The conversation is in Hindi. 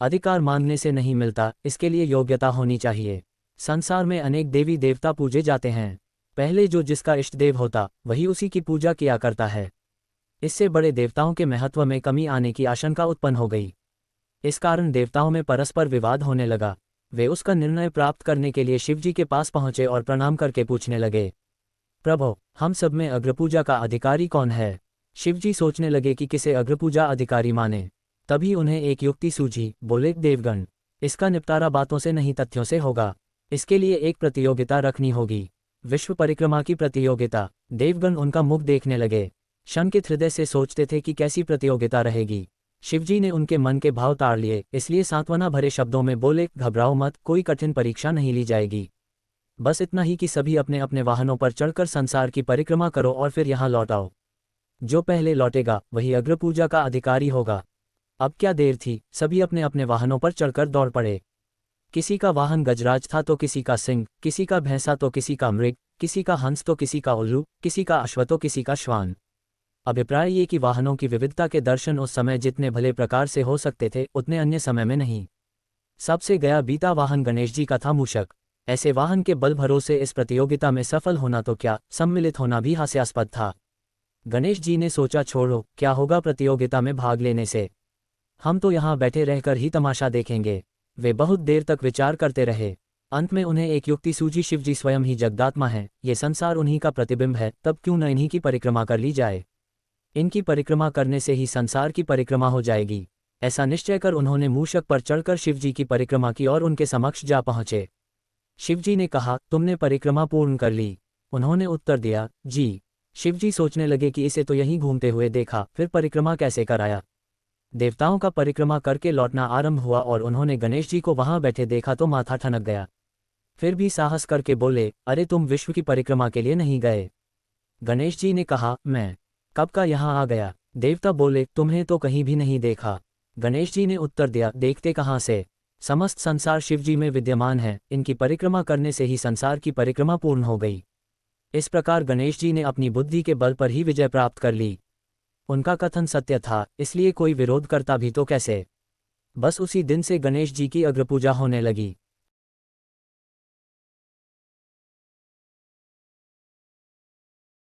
अधिकार मांगने से नहीं मिलता, इसके लिए योग्यता होनी चाहिए। संसार में अनेक देवी देवता पूजे जाते हैं। पहले जो जिसका इष्ट देव होता वही उसी की पूजा किया करता है। इससे बड़े देवताओं के महत्व में कमी आने की आशंका उत्पन्न हो गई। इस कारण देवताओं में परस्पर विवाद होने लगा। वे उसका निर्णय प्राप्त करने के लिए शिवजी के पास पहुंचे और प्रणाम करके पूछने लगे, प्रभो, हम सब में अग्रपूजा का अधिकारी कौन है? शिवजी सोचने लगे कि किसे अग्रपूजा अधिकारी माने। तभी उन्हें एक युक्ति सूझी। बोले, देवगण, इसका निपटारा बातों से नहीं तथ्यों से होगा। इसके लिए एक प्रतियोगिता रखनी होगी, विश्व परिक्रमा की प्रतियोगिता। देवगण उनका मुख देखने लगे, शंकित हृदय से सोचते थे कि कैसी प्रतियोगिता रहेगी। शिवजी ने उनके मन के भाव ताड़ लिए, इसलिए सांत्वना भरे शब्दों में बोले, घबराओ मत, कोई कठिन परीक्षा नहीं ली जाएगी। बस इतना ही कि सभी अपने अपने वाहनों पर चढ़कर संसार की परिक्रमा करो और फिर यहाँ लौट आओ। जो पहले लौटेगा वही अग्रपूजा का अधिकारी होगा। अब क्या देर थी, सभी अपने अपने वाहनों पर चढ़कर दौड़ पड़े। किसी का वाहन गजराज था तो किसी का सिंह, किसी का भैंसा तो किसी का मृग, किसी का हंस तो किसी का उल्लू, किसी का अश्व तो किसी का श्वान। अभिप्राय ये कि वाहनों की विविधता के दर्शन उस समय जितने भले प्रकार से हो सकते थे उतने अन्य समय में नहीं। सबसे गया बीता वाहन गणेश जी का था मूषक। ऐसे वाहन के बल भरोसे इस प्रतियोगिता में सफल होना तो क्या, सम्मिलित होना भी हास्यास्पद था। गणेश जी ने सोचा, छोड़ो, क्या होगा प्रतियोगिता में भाग लेने से, हम तो यहाँ बैठे रहकर ही तमाशा देखेंगे। वे बहुत देर तक विचार करते रहे। अंत में उन्हें एक युक्ति सूझी, शिवजी स्वयं ही जगदात्मा है, ये संसार उन्हीं का प्रतिबिंब है, तब क्यों न इन्हीं की परिक्रमा कर ली जाए। इनकी परिक्रमा करने से ही संसार की परिक्रमा हो जाएगी। ऐसा निश्चय कर उन्होंने मूषक पर चढ़कर शिवजी की परिक्रमा की और उनके समक्ष जा पहुंचे। शिवजी ने कहा, तुमने परिक्रमा पूर्ण कर ली? उन्होंने उत्तर दिया, जी। शिवजी सोचने लगे कि इसे तो यहीं घूमते हुए देखा, फिर परिक्रमा कैसे कराया। देवताओं का परिक्रमा करके लौटना आरंभ हुआ और उन्होंने गणेश जी को वहां बैठे देखा तो माथा ठनक गया। फिर भी साहस करके बोले, अरे तुम विश्व की परिक्रमा के लिए नहीं गए? गणेश जी ने कहा, मैं कब का यहाँ आ गया। देवता बोले, तुम्हें तो कहीं भी नहीं देखा। गणेश जी ने उत्तर दिया, देखते कहाँ से, समस्त संसार शिवजी में विद्यमान है, इनकी परिक्रमा करने से ही संसार की परिक्रमा पूर्ण हो गई। इस प्रकार गणेश जी ने अपनी बुद्धि के बल पर ही विजय प्राप्त कर ली। उनका कथन सत्य था, इसलिए कोई विरोध करता भी तो कैसे। बस उसी दिन से गणेश जी की अग्रपूजा होने लगी।